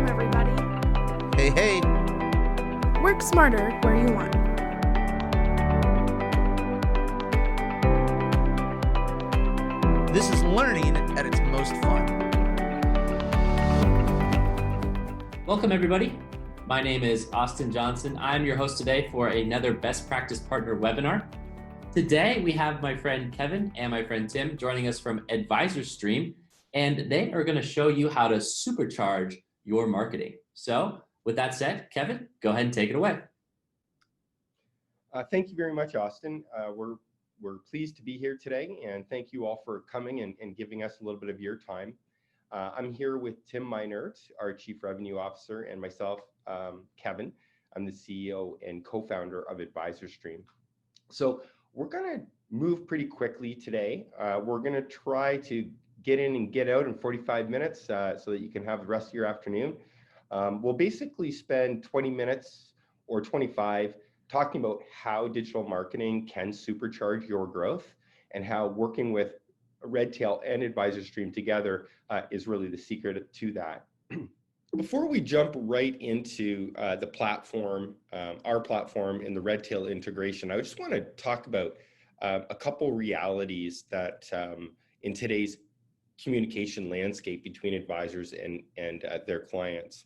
Welcome, everybody. Hey, hey. Work smarter where you want. This is learning at its most fun. Welcome, everybody. My name is Austin Johnson. I'm your host today for another Best Practice Partner webinar. Today, we have my friend Kevin and my friend Tim joining us from AdvisorStream, and they are going to show you how to supercharge your marketing. So with that said, Kevin, go ahead and take it away. Thank you very much, Austin. We're pleased to be here today, and thank you all for coming and giving us a little bit of your time. I'm here with Tim Mulhern, our Chief Revenue Officer, and myself, Kevin. I'm the CEO and co-founder of AdvisorStream. So we're going to move pretty quickly today. We're going to try to get in and get out in 45 minutes so that you can have the rest of your afternoon. We'll basically spend 20 minutes or 25 talking about how digital marketing can supercharge your growth and how working with Redtail and AdvisorStream together is really the secret to that. Before we jump right into the platform, our platform and the Redtail integration, I just want to talk about a couple realities that in today's communication landscape between advisors and their clients.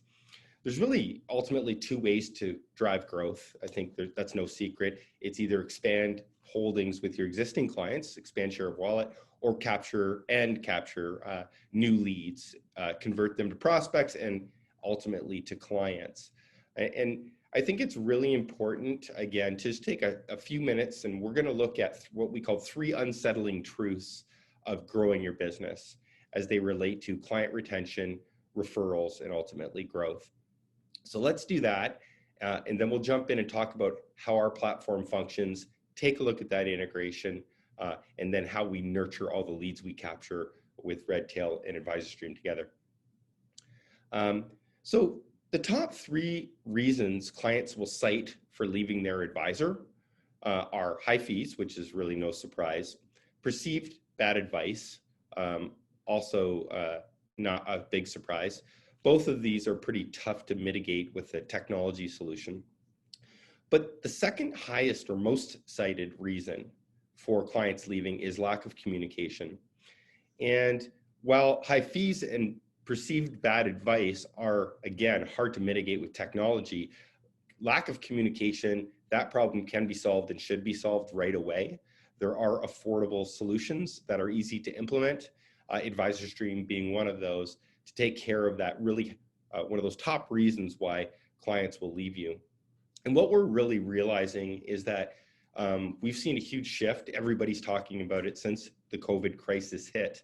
There's really ultimately two ways to drive growth. I think that's no secret. It's either expand holdings with your existing clients, expand share of wallet, or capture new leads, convert them to prospects and ultimately to clients. And I think it's really important, again, to just take a few minutes, and we're going to look at what we call 3 unsettling truths of growing your business as they relate to client retention, referrals, and ultimately growth. So let's do that, and then we'll jump in and talk about how our platform functions, take a look at that integration, and then how we nurture all the leads we capture with Redtail and AdvisorStream together. So the top 3 reasons clients will cite for leaving their advisor are high fees, which is really no surprise, perceived bad advice, also not a big surprise. Both of these are pretty tough to mitigate with a technology solution. But the second highest or most cited reason for clients leaving is lack of communication. And while high fees and perceived bad advice are, again, hard to mitigate with technology, lack of communication, that problem can be solved and should be solved right away. There are affordable solutions that are easy to implement, AdvisorStream being one of those, to take care of that really one of those top reasons why clients will leave you. And what we're really realizing is that we've seen a huge shift. Everybody's talking about it since the COVID crisis hit.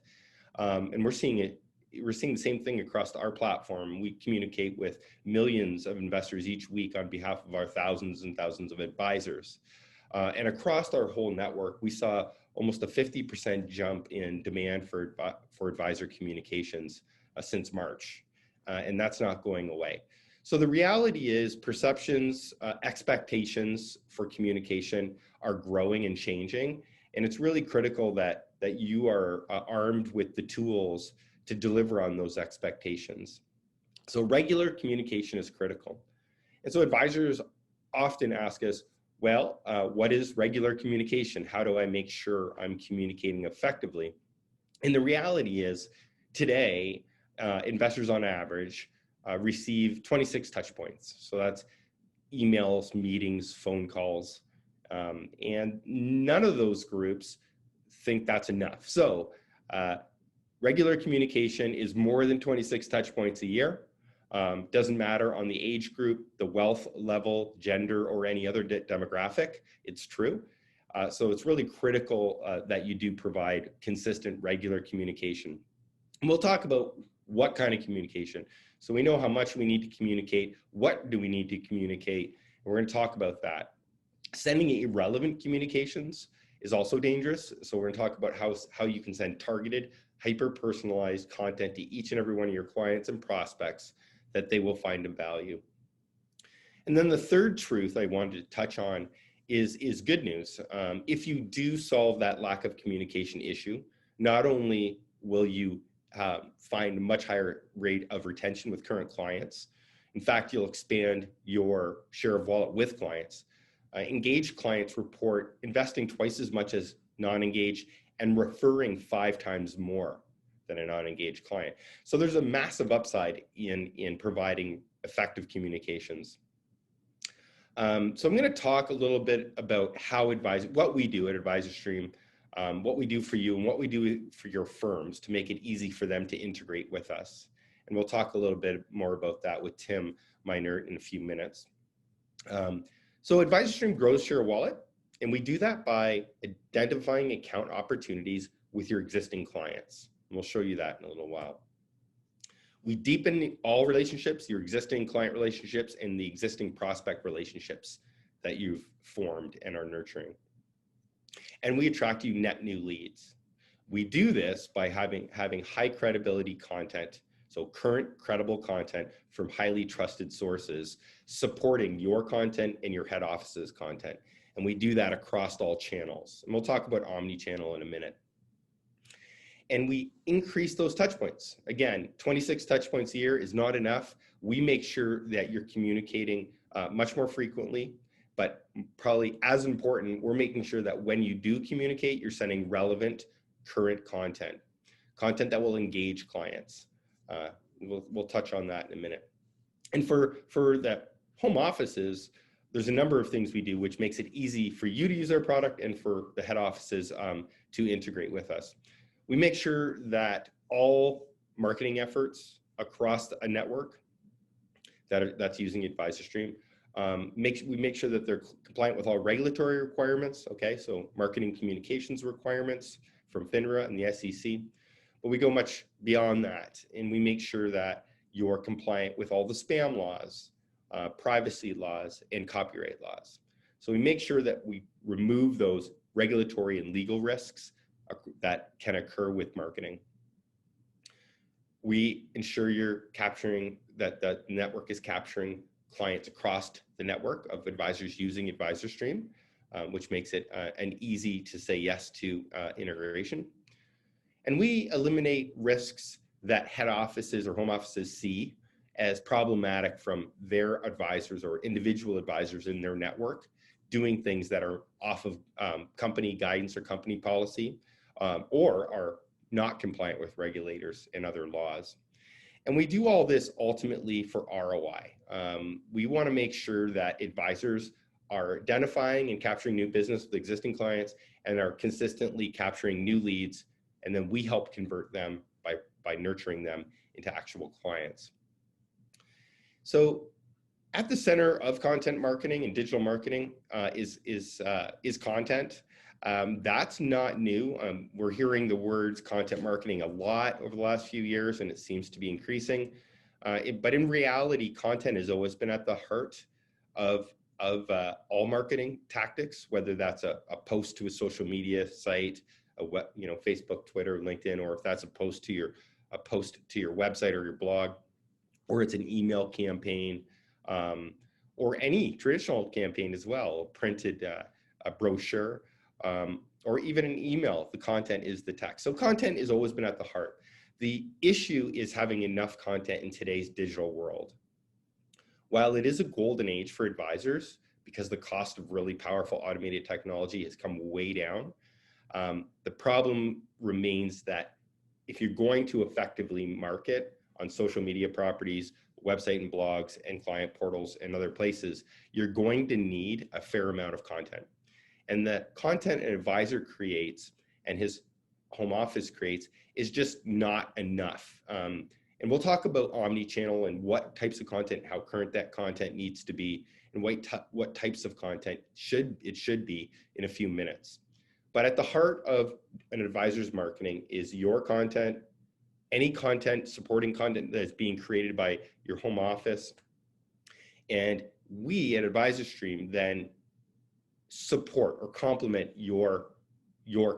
And we're seeing the same thing across our platform. We communicate with millions of investors each week on behalf of our thousands and thousands of advisors. And across our whole network, we saw almost a 50% jump in demand for advisor communications since March, and that's not going away. So the reality is perceptions, expectations for communication are growing and changing, and it's really critical that you are armed with the tools to deliver on those expectations. So regular communication is critical. And so advisors often ask us, well, what is regular communication? How do I make sure I'm communicating effectively? And the reality is today, investors on average receive 26 touch points. So that's emails, meetings, phone calls, and none of those groups think that's enough. So regular communication is more than 26 touch points a year. Doesn't matter on the age group, the wealth level, gender, or any other demographic, it's true. So it's really critical that you do provide consistent, regular communication. And we'll talk about what kind of communication. So we know how much we need to communicate. What do we need to communicate? And we're going to talk about that. Sending irrelevant communications is also dangerous. So we're going to talk about how you can send targeted, hyper-personalized content to each and every one of your clients and prospects that they will find of value. And then the third truth I wanted to touch on is good news. If you do solve that lack of communication issue, not only will you find a much higher rate of retention with current clients. In fact, you'll expand your share of wallet with clients. Engaged clients report investing twice as much as non-engaged and referring 5 times more than a non-engaged client. So there's a massive upside in providing effective communications. So I'm going to talk a little bit about what we do at AdvisorStream, what we do for you and what we do for your firms to make it easy for them to integrate with us. And we'll talk a little bit more about that with Tim Minert in a few minutes. So AdvisorStream grows share of wallet, and we do that by identifying account opportunities with your existing clients. And we'll show you that in a little while. We deepen all relationships, your existing client relationships and the existing prospect relationships that you've formed and are nurturing. And we attract you net new leads. We do this by having high credibility content, so current credible content from highly trusted sources supporting your content and your head office's content. And we do that across all channels. And we'll talk about Omnichannel in a minute. And we increase those touch points. Again, 26 touch points a year is not enough. We make sure that you're communicating much more frequently, but probably as important, we're making sure that when you do communicate, you're sending relevant, current content that will engage clients. We'll touch on that in a minute. And for the home offices, there's a number of things we do which makes it easy for you to use our product and for the head offices to integrate with us. We make sure that all marketing efforts across a network that's using AdvisorStream, we make sure that they're compliant with all regulatory requirements, okay? So marketing communications requirements from FINRA and the SEC. But we go much beyond that, and we make sure that you're compliant with all the spam laws, privacy laws, and copyright laws. So we make sure that we remove those regulatory and legal risks that can occur with marketing. We ensure that the network is capturing clients across the network of advisors using AdvisorStream, which makes it an easy to say yes to integration. And we eliminate risks that head offices or home offices see as problematic from their advisors or individual advisors in their network doing things that are off of company guidance or company policy, or are not compliant with regulators and other laws. And we do all this ultimately for ROI. We want to make sure that advisors are identifying and capturing new business with existing clients and are consistently capturing new leads, and then we help convert them by nurturing them into actual clients. So at the center of content marketing and digital marketing is content. That's not new. We're hearing the words content marketing a lot over the last few years, and it seems to be increasing. But in reality, content has always been at the heart of all marketing tactics, whether that's a post to a social media site, Facebook, Twitter, LinkedIn, or if that's a post to your website or your blog, or it's an email campaign, or any traditional campaign as well, printed a brochure, or even an email. The content is the text. So content has always been at the heart. The issue is having enough content in today's digital world. While it is a golden age for advisors, because the cost of really powerful automated technology has come way down, the problem remains that if you're going to effectively market on social media properties, website and blogs, and client portals and other places, you're going to need a fair amount of content. And the content an advisor creates and his home office creates is just not enough. And we'll talk about Omnichannel and what types of content, how current that content needs to be, and what types of content it should be in a few minutes. But at the heart of an advisor's marketing is your content, any content, supporting content that is being created by your home office. And we at AdvisorStream then support or complement your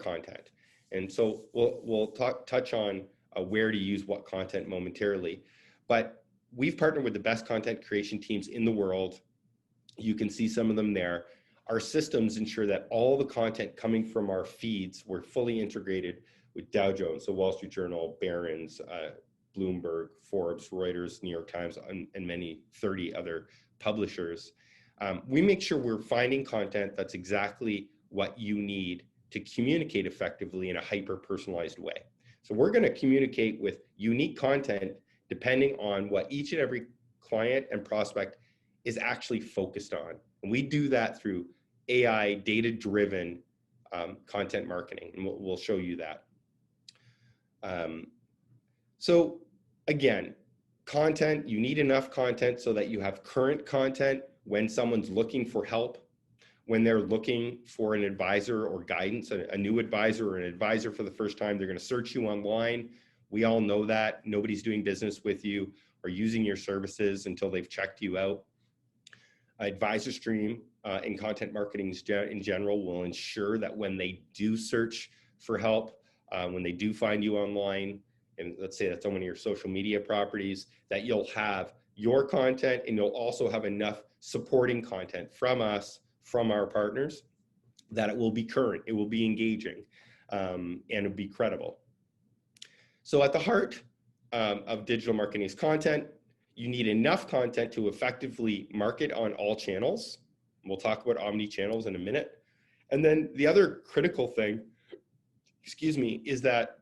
content. And so we'll touch on where to use what content momentarily. But we've partnered with the best content creation teams in the world. You can see some of them there. Our systems ensure that all the content coming from our feeds, we're fully integrated with Dow Jones, so Wall Street Journal, Barron's, Bloomberg, Forbes, Reuters, New York Times, and many 30 other publishers. We make sure we're finding content that's exactly what you need to communicate effectively in a hyper-personalized way. So we're going to communicate with unique content depending on what each and every client and prospect is actually focused on. And we do that through AI, data-driven content marketing, and we'll show you that. So again, content, you need enough content so that you have current content when someone's looking for help, when they're looking for an advisor or guidance, a new advisor or an advisor for the first time, they're going to search you online. We all know that. Nobody's doing business with you or using your services until they've checked you out. AdvisorStream and content marketing in general will ensure that when they do search for help, when they do find you online, and let's say that's on one of your social media properties, that you'll have your content and you'll also have enough supporting content from us, from our partners, that it will be current, it will be engaging, and it'll be credible. So at the heart of digital marketing is content. You need enough content to effectively market on all channels. We'll talk about omni-channels in a minute. And then the other critical thing, is that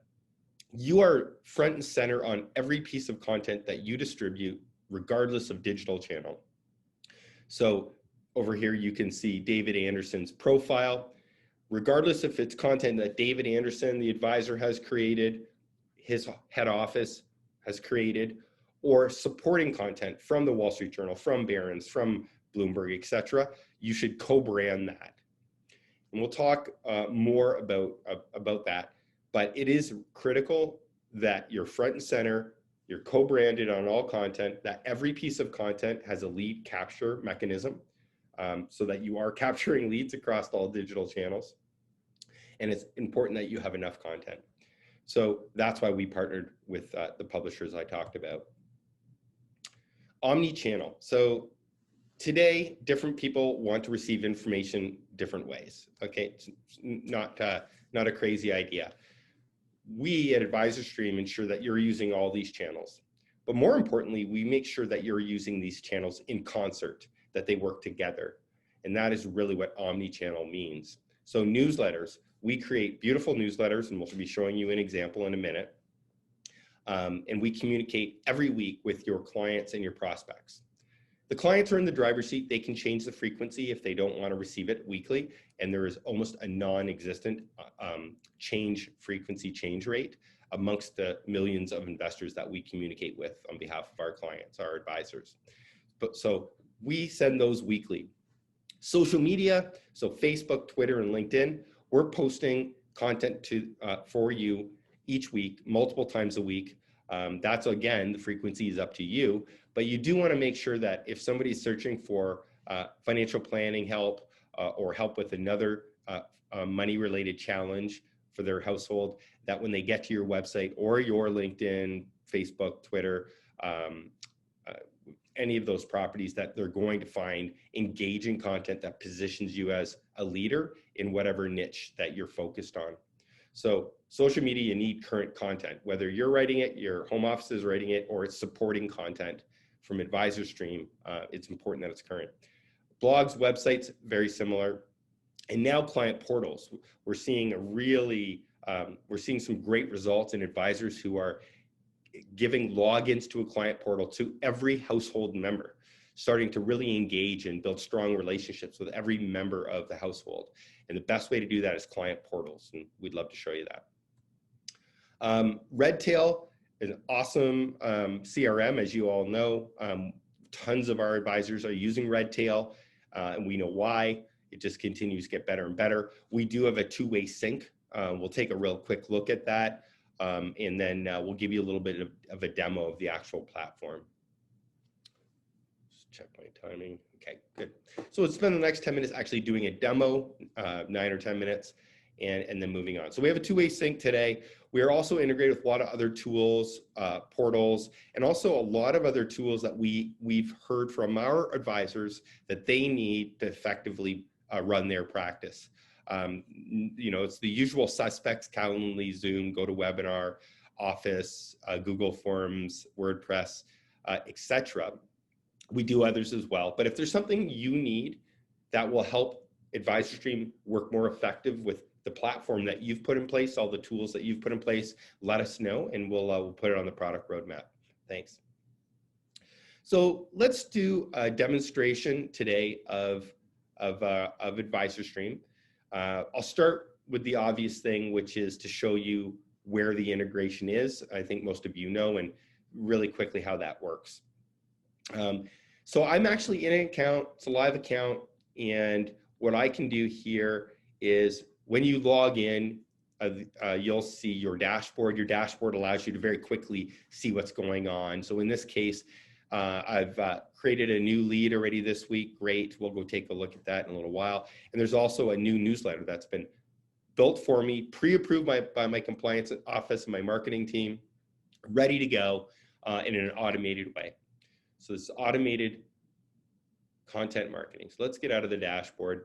you are front and center on every piece of content that you distribute, regardless of digital channel. So over here, you can see David Anderson's profile. Regardless if it's content that David Anderson, the advisor, has created, his head office has created, or supporting content from the Wall Street Journal, from Barron's, from Bloomberg, etc., you should co-brand that. And we'll talk more about that, but it is critical that you're front and center, you're co-branded on all content, that every piece of content has a lead capture mechanism, so that you are capturing leads across all digital channels. And it's important that you have enough content. So that's why we partnered with the publishers I talked about. Omnichannel. So today, different people want to receive information different ways. Okay, it's not a crazy idea. We at AdvisorStream ensure that you're using all these channels. But more importantly, we make sure that you're using these channels in concert, that they work together. And that is really what omnichannel means. So newsletters, we create beautiful newsletters, and we'll be showing you an example in a minute. And we communicate every week with your clients and your prospects. The clients are in the driver's seat. They can change the frequency if they don't want to receive it weekly. And there is almost a non-existent frequency change rate amongst the millions of investors that we communicate with on behalf of our clients, our advisors. So we send those weekly. Social media, so Facebook, Twitter, and LinkedIn, we're posting content for you each week, multiple times a week. That's, again, the frequency is up to you, but you do want to make sure that if somebody's searching for financial planning help or help with another money-related challenge for their household, that when they get to your website or your LinkedIn, Facebook, Twitter, any of those properties, that they're going to find engaging content that positions you as a leader in whatever niche that you're focused on. So social media, you need current content, whether you're writing it, your home office is writing it, or it's supporting content from AdvisorStream. It's important that it's current. Blogs, websites, very similar. And now client portals. We're seeing we're seeing some great results in advisors who are giving logins to a client portal to every household member, starting to really engage and build strong relationships with every member of the household. And the best way to do that is client portals, and we'd love to show you that. Redtail is an awesome CRM, as you all know. Tons of our advisors are using Redtail, and we know why. It just continues to get better and better. We do have a two-way sync. We'll take a real quick look at that, and then we'll give you a little bit of a demo of the actual platform. Just check my timing. Okay, good. So we'll spend the next 10 minutes actually doing a demo, 9 or 10 minutes, and then moving on. So we have a two-way sync today. We are also integrated with a lot of other tools, portals, and also a lot of other tools that we've heard from our advisors that they need to effectively run their practice. It's the usual suspects: Calendly, Zoom, GoToWebinar, Office, Google Forms, WordPress, etc. We do others as well. But if there's something you need that will help AdvisorStream work more effective with the platform that you've put in place, all the tools that you've put in place, let us know, and we'll put it on the product roadmap. Thanks. So let's do a demonstration today of AdvisorStream. I'll start with the obvious thing, which is to show you where the integration is. I think most of you know, and really quickly how that works. So I'm actually in an account, it's a live account, and what I can do here is when you log in, you'll see your dashboard. Your dashboard allows you to very quickly see what's going on. So in this case, I've created a new lead already this week. Great, we'll go take a look at that in a little while. And there's also a new newsletter that's been built for me, pre-approved by my compliance office and my marketing team, ready to go in an automated way. So this is automated content marketing. So let's get out of the dashboard.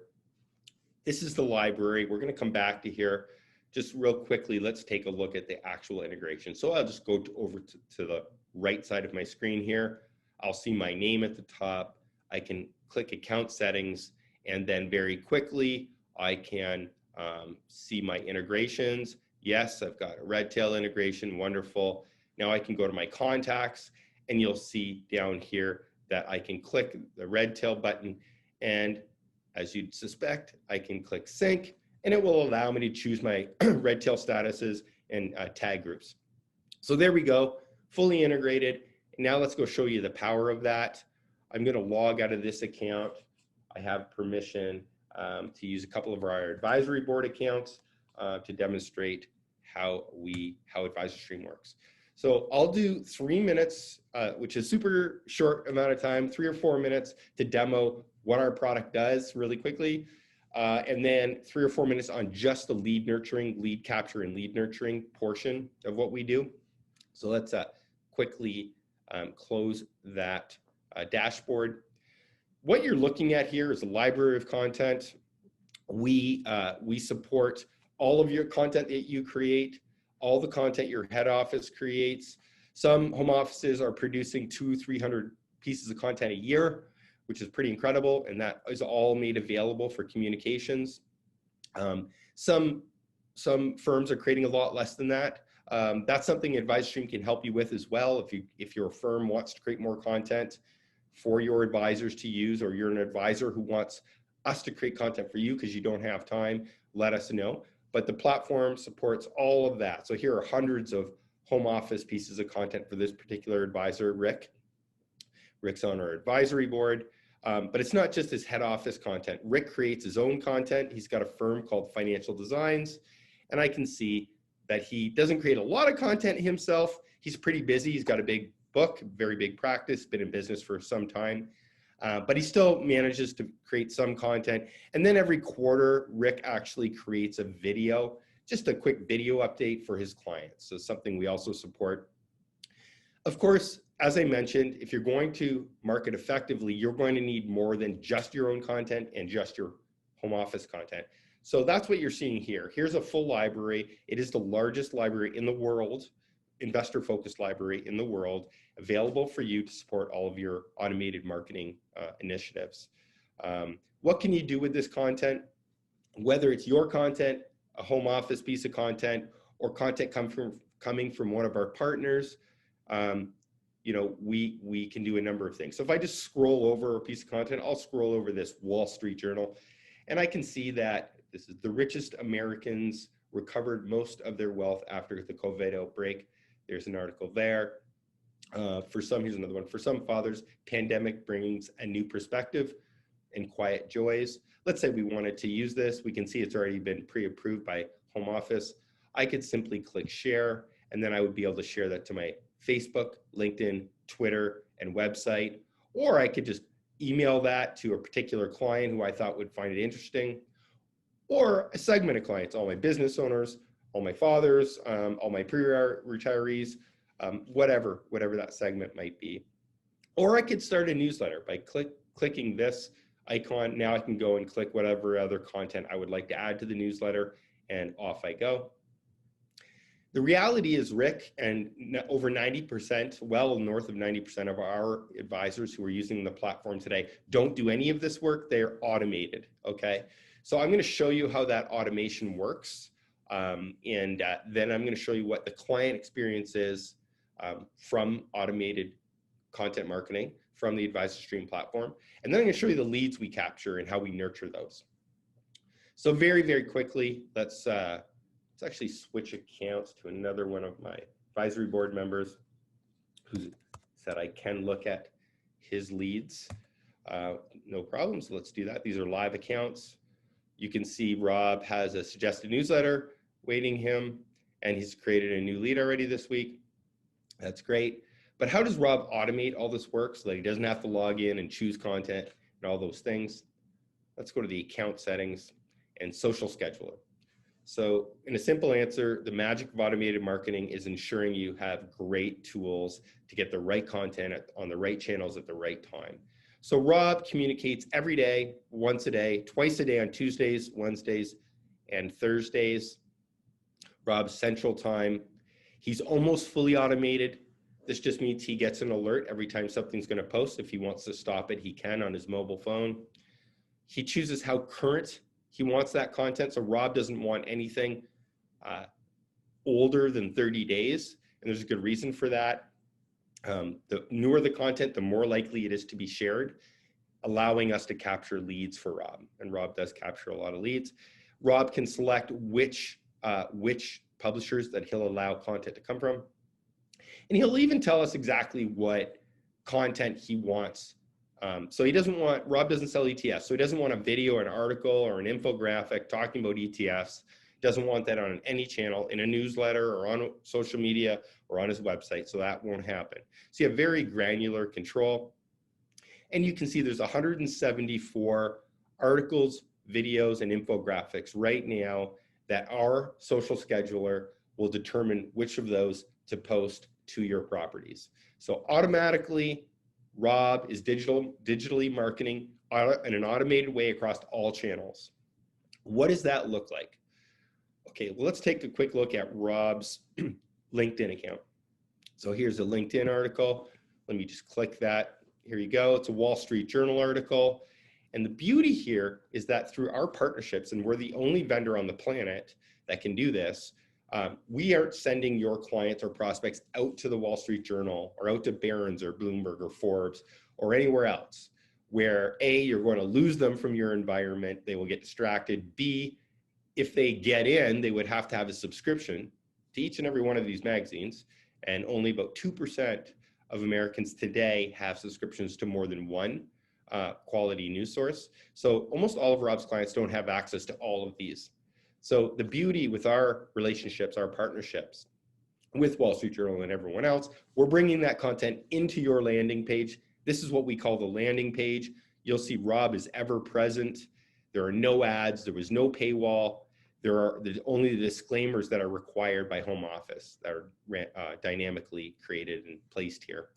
This is the library. We're going to come back to here. Just real quickly, let's take a look at the actual integration. So I'll just go over to the right side of my screen here. I'll see my name at the top. I can click account settings, and then very quickly, I can see my integrations. Yes, I've got a Redtail integration, wonderful. Now I can go to my contacts, and you'll see down here that I can click the Redtail button, and as you'd suspect, I can click sync, and it will allow me to choose my Redtail statuses and tag groups. So there we go, fully integrated. Now let's go show you the power of that. I'm going to log out of this account. I have permission to use a couple of our advisory board accounts to demonstrate how AdvisorStream works. So I'll do 3 minutes, which is super short amount of time, 3 or 4 minutes to demo what our product does really quickly. And then 3 or 4 minutes on just the lead nurturing, lead capture, and lead nurturing portion of what we do. So let's quickly close that dashboard. What you're looking at here is a library of content. We support all of your content that you create, all the content your head office creates. Some home offices are producing 200-300 pieces of content a year, which is pretty incredible, and that is all made available for communications. Some firms are creating a lot less than that. That's something AdvisorStream can help you with as well. If your firm wants to create more content for your advisors to use, or you're an advisor who wants us to create content for you because you don't have time, let us know. But the platform supports all of that. So here are hundreds of home office pieces of content for this particular advisor, Rick. Rick's on our advisory board. But it's not just his head office content. Rick creates his own content. He's got a firm called Financial Designs. And I can see that he doesn't create a lot of content himself. He's pretty busy. He's got a big book, very big practice, been in business for some time. But he still manages to create some content. And then every quarter, Rick actually creates a video, just a quick video update for his clients. So something we also support. Of course, as I mentioned, if you're going to market effectively, you're going to need more than just your own content and just your home office content. So that's what you're seeing here. Here's a full library. It is the largest library in the world, investor-focused library in the world, available for you to support all of your automated marketing initiatives. What can you do with this content? Whether it's your content, a home office piece of content, or content coming from one of our partners, we can do a number of things. So if I just scroll over a piece of content, I'll scroll over this Wall Street Journal, and I can see that this is the richest Americans recovered most of their wealth after the COVID outbreak. There's an article there. Here's another one. For some fathers, pandemic brings a new perspective and quiet joys. Let's say we wanted to use this. We can see it's already been pre-approved by home office. I could simply click share, and then I would be able to share that to my Facebook, LinkedIn, Twitter, and website. Or I could just email that to a particular client who I thought would find it interesting, or a segment of clients, all my business owners, all my fathers, all my pre-retirees, whatever that segment might be. Or I could start a newsletter by clicking this icon. Now I can go and click whatever other content I would like to add to the newsletter, and off I go. The reality is, Rick, and over 90%, well north of 90% of our advisors who are using the platform today don't do any of this work. They're automated, okay? So I'm gonna show you how that automation works. Then I'm gonna show you what the client experience is from automated content marketing from the AdvisorStream platform. And then I'm gonna show you the leads we capture and how we nurture those. So very, very quickly, let's actually switch accounts to another one of my advisory board members who said I can look at his leads. No problem, so let's do that. These are live accounts. You can see Rob has a suggested newsletter waiting him, and he's created a new lead already this week. That's great. But how does Rob automate all this work so that he doesn't have to log in and choose content and all those things? Let's go to the account settings and social scheduler. So in a simple answer, the magic of automated marketing is ensuring you have great tools to get the right content on the right channels at the right time. So Rob communicates every day, once a day, twice a day on Tuesdays, Wednesdays, and Thursdays. Rob's Central Time. He's almost fully automated. This just means he gets an alert every time something's going to post. If he wants to stop it, he can on his mobile phone. He chooses how current he wants that content. So Rob doesn't want anything older than 30 days. And there's a good reason for that. The newer the content, the more likely it is to be shared, allowing us to capture leads for Rob. And Rob does capture a lot of leads. Rob can select which publishers that he'll allow content to come from. And he'll even tell us exactly what content he wants. So Rob doesn't sell ETFs. So he doesn't want a video, an article, or an infographic talking about ETFs. Doesn't want that on any channel, in a newsletter or on social media or on his website. So that won't happen. So you have very granular control. And you can see there's 174 articles, videos, and infographics right now that our social scheduler will determine which of those to post to your properties. So automatically, Rob is digitally marketing in an automated way across all channels. What does that look like? Okay, well, let's take a quick look at Rob's LinkedIn account. So here's a LinkedIn article. Let me just click that. Here you go. It's a Wall Street Journal article. And the beauty here is that through our partnerships, and we're the only vendor on the planet that can do this, we aren't sending your clients or prospects out to the Wall Street Journal or out to Barron's or Bloomberg or Forbes or anywhere else where A, you're going to lose them from your environment, they will get distracted. B, if they get in, they would have to have a subscription to each and every one of these magazines. And only about 2% of Americans today have subscriptions to more than one quality news source. So almost all of Rob's clients don't have access to all of these. So the beauty with our relationships, our partnerships with Wall Street Journal and everyone else, we're bringing that content into your landing page. This is what we call the landing page. You'll see Rob is ever present. There are no ads. There was no paywall. There's only the disclaimers that are required by Home Office that are dynamically created and placed here.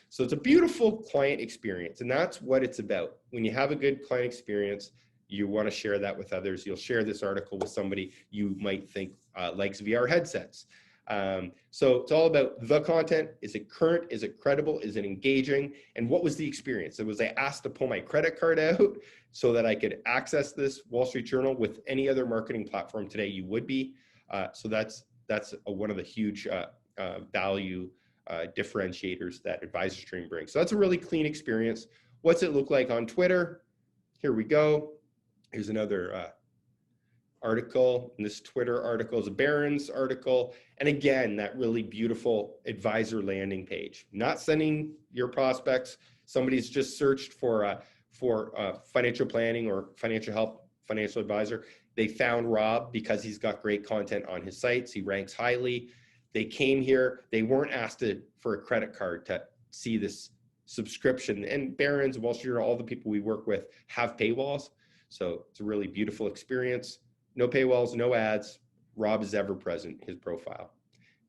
So it's a beautiful client experience, and that's what it's about. When you have a good client experience, you want to share that with others. You'll share this article with somebody you might think likes VR headsets. So it's all about the content. Is it current? Is it credible? Is it engaging? And what was the experience? Was I asked to pull my credit card out so that I could access this Wall Street Journal? With any other marketing platform today, you would be. So that's one of the huge value differentiators that AdvisorStream brings. So that's a really clean experience. What's it look like on Twitter? Here we go. Here's another article. And this Twitter article is a Barron's article. And again, that really beautiful advisor landing page. Not sending your prospects. Somebody's just searched for financial planning or financial help, financial advisor. They found Rob because he's got great content on his sites. He ranks highly. They came here. They weren't asked for a credit card to see this subscription. And Barron's, Wall Street, all the people we work with have paywalls. So it's a really beautiful experience. No paywalls, no ads. Rob is ever present, his profile.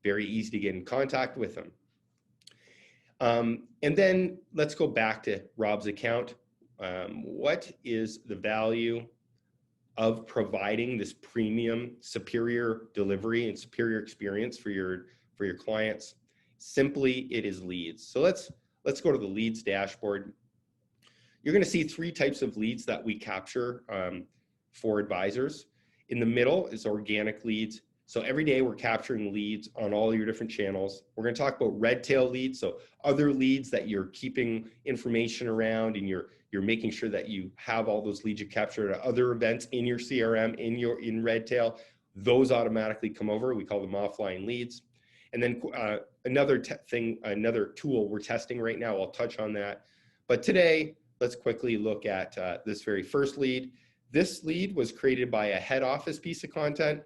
Very easy to get in contact with him. And then let's go back to Rob's account. What is the value of providing this premium, superior delivery and superior experience for your clients? Simply, it is leads. So let's go to the leads dashboard. You're going to see three types of leads that we capture for advisors. In the middle is organic leads. So every day we're capturing leads on all your different channels. We're going to talk about Redtail leads, so other leads that you're keeping information around and you're making sure that you have all those leads you captured at other events in your CRM, in Redtail. Those automatically come over. We call them offline leads. And then another tool we're testing right now, I'll touch on that. But today, let's quickly look at this very first lead. This lead was created by a head office piece of content,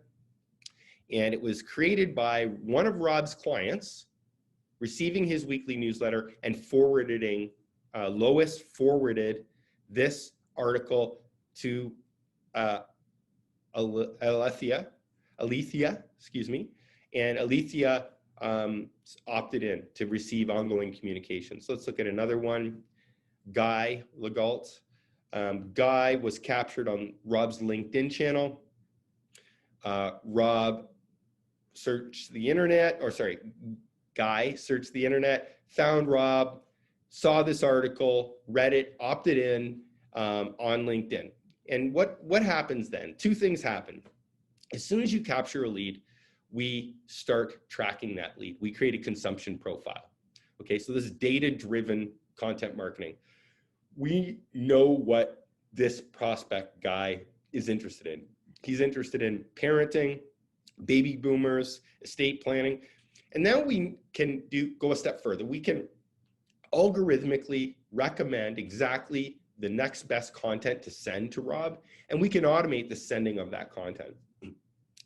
and it was created by one of Rob's clients receiving his weekly newsletter and forwarding, Lois forwarded this article to Alethea, excuse me, and Alethea opted in to receive ongoing communication. So let's look at another one. Guy Legault. Guy was captured on Rob's LinkedIn channel. Rob searched the internet, Guy searched the internet, found Rob, saw this article, read it, opted in on LinkedIn. And what happens then? Two things happen. As soon as you capture a lead, we start tracking that lead. We create a consumption profile. Okay, so this is data-driven content marketing. We know what this prospect Guy is interested in. He's interested in parenting, baby boomers, estate planning. And now we can go a step further. We can algorithmically recommend exactly the next best content to send to Rob, and we can automate the sending of that content.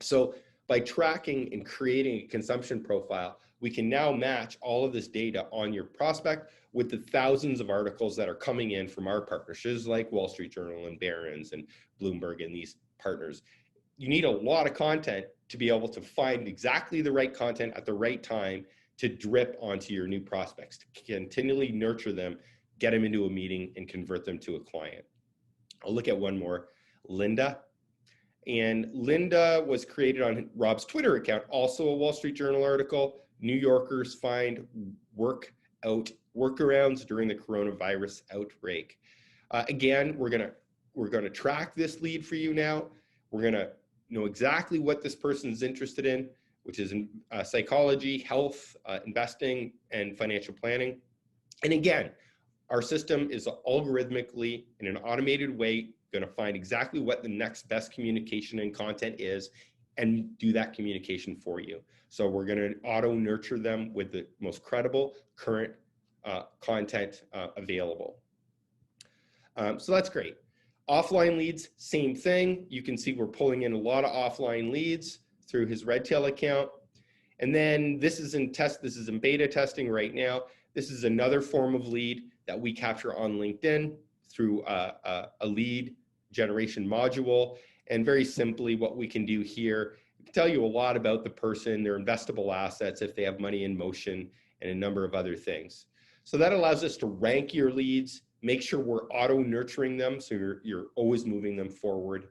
So by tracking and creating a consumption profile, we can now match all of this data on your prospect with the thousands of articles that are coming in from our partnerships like Wall Street Journal and Barron's and Bloomberg and these partners. You need a lot of content to be able to find exactly the right content at the right time to drip onto your new prospects, to continually nurture them, get them into a meeting and convert them to a client. I'll look at one more, Linda. And Linda was created on Rob's Twitter account, also a Wall Street Journal article. New Yorkers find workarounds during the coronavirus outbreak. Again, we're gonna track this lead for you now. We're gonna know exactly what this person is interested in, which is in psychology, health, investing, and financial planning. And again, our system is algorithmically, in an automated way, going to find exactly what the next best communication and content is and do that communication for you. So we're going to auto nurture them with the most credible current content available. So that's great. Offline leads, same thing. You can see we're pulling in a lot of offline leads through his Redtail account. And then this is in beta testing right now. This is another form of lead that we capture on LinkedIn through a lead generation module. And very simply, what we can do here, we can tell you a lot about the person, their investable assets, if they have money in motion, and a number of other things. So that allows us to rank your leads, make sure we're auto nurturing them, so you're always moving them forward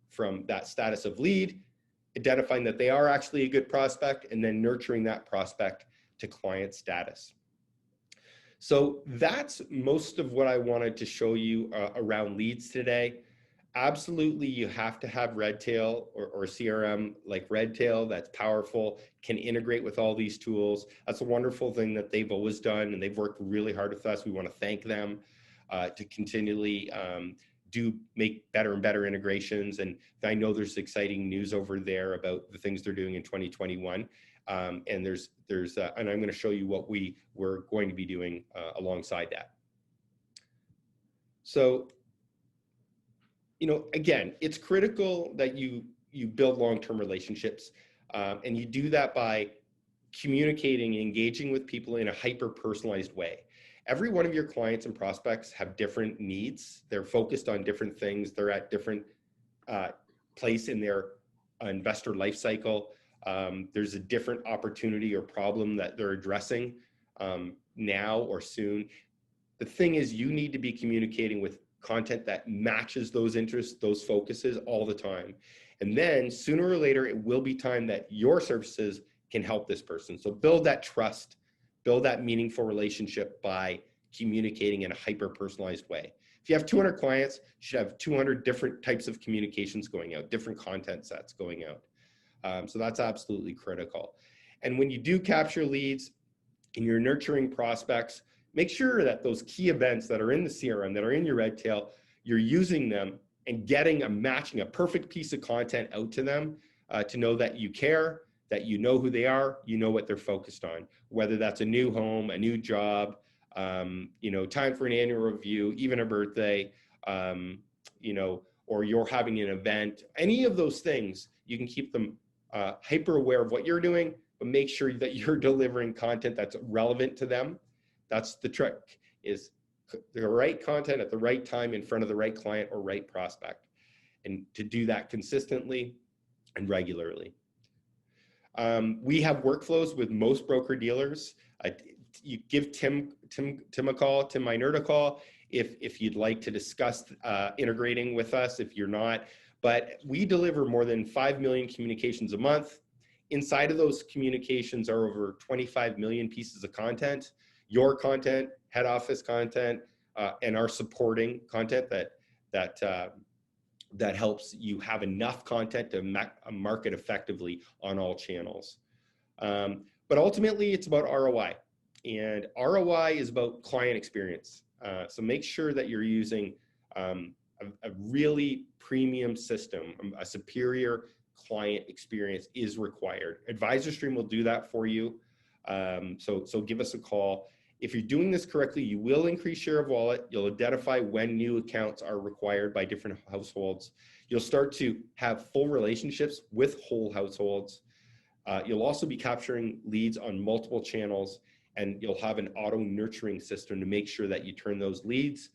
from that status of lead, identifying that they are actually a good prospect, and then nurturing that prospect to client status. So that's most of what I wanted to show you around leads today. Absolutely, you have to have Redtail or CRM like Redtail that's powerful, can integrate with all these tools. That's a wonderful thing that they've always done, and they've worked really hard with us. We want to thank them to continually make better and better integrations. And I know there's exciting news over there about the things they're doing in 2021. And and I'm going to show you what we're going to be doing alongside that. So, again, it's critical that you build long-term relationships, and you do that by communicating and engaging with people in a hyper-personalized way. Every one of your clients and prospects have different needs. They're focused on different things. They're at different place in their investor life cycle. There's a different opportunity or problem that they're addressing now or soon. The thing is, you need to be communicating with content that matches those interests, those focuses all the time. And then sooner or later, it will be time that your services can help this person. So build that trust, build that meaningful relationship by communicating in a hyper-personalized way. If you have 200 clients, you should have 200 different types of communications going out, different content sets going out. So that's absolutely critical. And when you do capture leads and you're nurturing prospects, make sure that those key events that are in the CRM, that are in your Redtail, you're using them and matching a perfect piece of content out to them to know that you care, that you know who they are, you know what they're focused on, whether that's a new home, a new job, time for an annual review, even a birthday, or you're having an event. Any of those things, you can keep them hyper aware of what you're doing, but make sure that you're delivering content that's relevant to them. That's the trick, is the right content at the right time in front of the right client or right prospect, and to do that consistently and regularly. We have workflows with most broker dealers. You give Tim Minert a call if you'd like to discuss integrating with us, if you're not. But we deliver more than 5 million communications a month. Inside of those communications are over 25 million pieces of content, your content, head office content, and our supporting content that helps you have enough content to market effectively on all channels. But ultimately, it's about ROI. And ROI is about client experience. So make sure that you're using a really premium system. A superior client experience is required. AdvisorStream will do that for you. So give us a call. If you're doing this correctly, you will increase share of wallet. You'll identify when new accounts are required by different households. You'll start to have full relationships with whole households. You'll also be capturing leads on multiple channels, and you'll have an auto nurturing system to make sure that you turn those leads,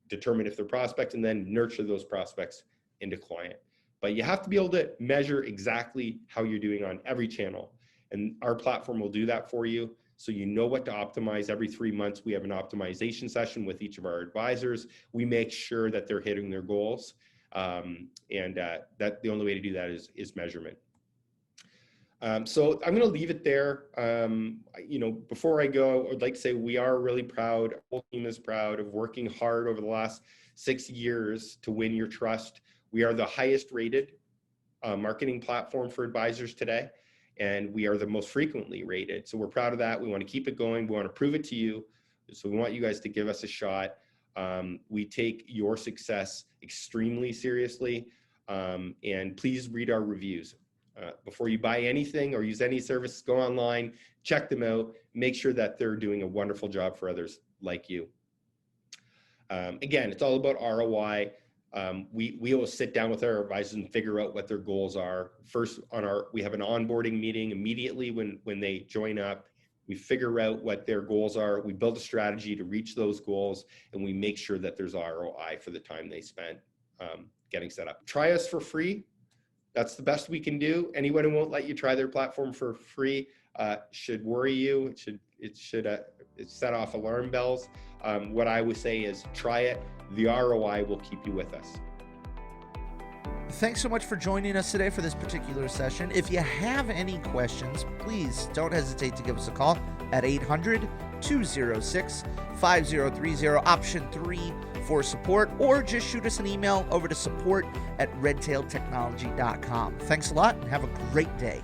determine if they're prospects, and then nurture those prospects into client. But you have to be able to measure exactly how you're doing on every channel. And our platform will do that for you. So you know what to optimize. Every 3 months, we have an optimization session with each of our advisors. We make sure that they're hitting their goals. That the only way to do that is measurement. So I'm going to leave it there. Before I go, I'd like to say we are really proud, our whole team is proud of working hard over the last 6 years to win your trust. We are the highest rated marketing platform for advisors today, and we are the most frequently rated. So we're proud of that. We want to keep it going. We want to prove it to you. So we want you guys to give us a shot. We take your success extremely seriously, and please read our reviews. Before you buy anything or use any service, go online, check them out, make sure that they're doing a wonderful job for others like you. Again, it's all about ROI. We will sit down with our advisors and figure out what their goals are. First, we have an onboarding meeting immediately when they join up. We figure out what their goals are. We build a strategy to reach those goals, and we make sure that there's ROI for the time they spent getting set up. Try us for free. That's the best we can do. Anyone who won't let you try their platform for free should worry you. It should set off alarm bells. What I would say is try it. The ROI will keep you with us. Thanks so much for joining us today for this particular session. If you have any questions, please don't hesitate to give us a call at 800-206-5030, option 3 for support, or just shoot us an email over to support@redtailtechnology.com. Thanks a lot and have a great day.